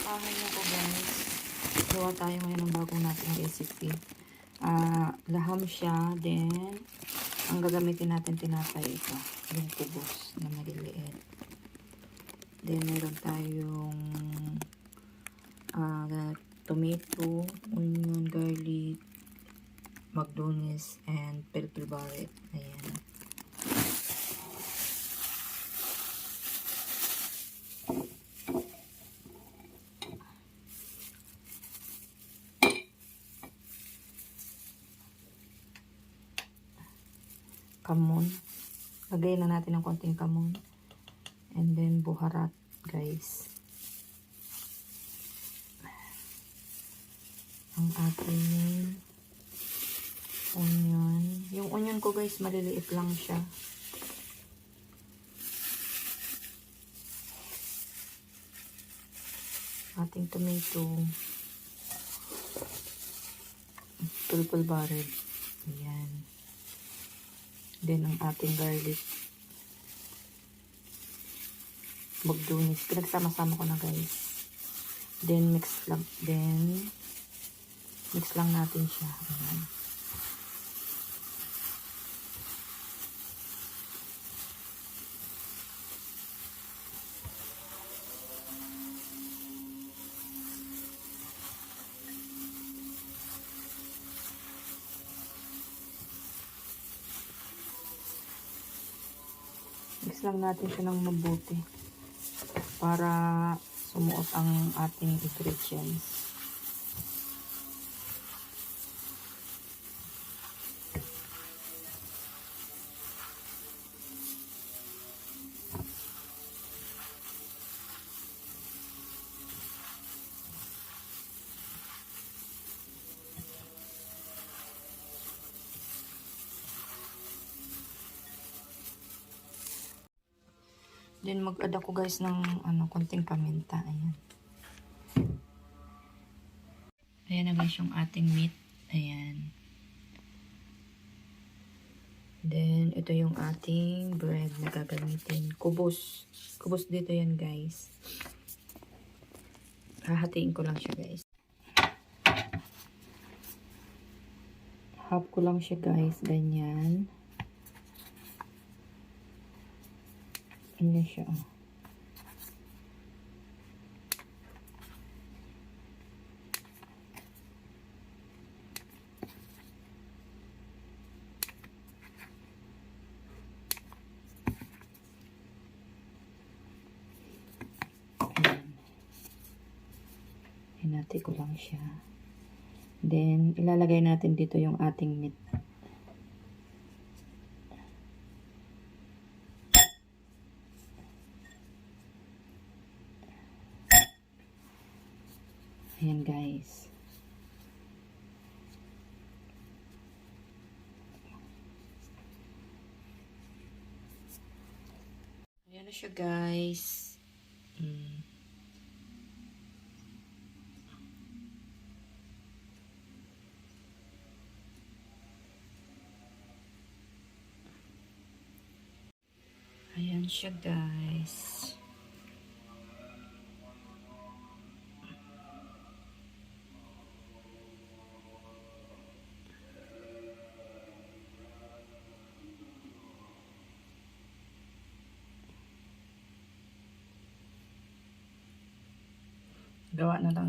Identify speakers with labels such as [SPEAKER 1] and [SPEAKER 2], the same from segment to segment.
[SPEAKER 1] Asahan niyo ko guys. Gawa tayo ngayon ng bagong nating recipe. Laham siya. Then, ang gagamitin natin tinapay ito. Yung kubos na maliliit. Then, meron tayong tomato, onion, garlic, magdones, and purple barret. Ayan. Kamon. Lagayin na natin ng konting kamon. And then, buharat, guys. Ang ating onion. Yung onion ko, guys, maliliit lang siya. Ating tomato. Purple barret. Ayan. Then, ang ating garlic. Magdonis. Pinagsama-sama ko na, guys. Then, mix lang natin siya. Ayan. Mix lang natin siya ng mabuti para sumuot ang ating ingredients. Then, mag-add ako guys ng konting paminta. Ayan. Ayan na guys yung ating meat. Ayan. Then, ito yung ating bread na gagamitin. Kubos. Kubos dito yan guys. Hahatiin ko lang siya guys. Half ko lang siya guys. Ganyan. Ano siya? Hinati ko lang siya. Then, ilalagay natin dito yung ating meat. Ayan guys. Ayan na siya guys. Ayan siya guys.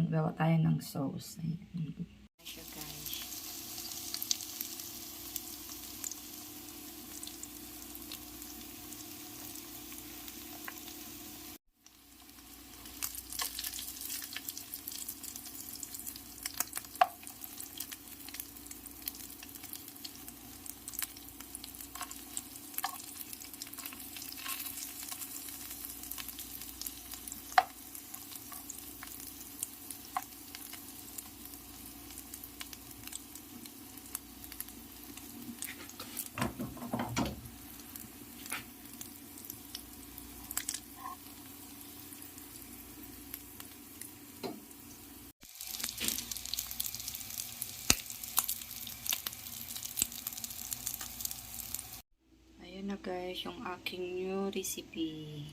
[SPEAKER 1] Gawa tayo ng sauce. Ayan. Siya guys. Ayan na guys, yung aking new recipe.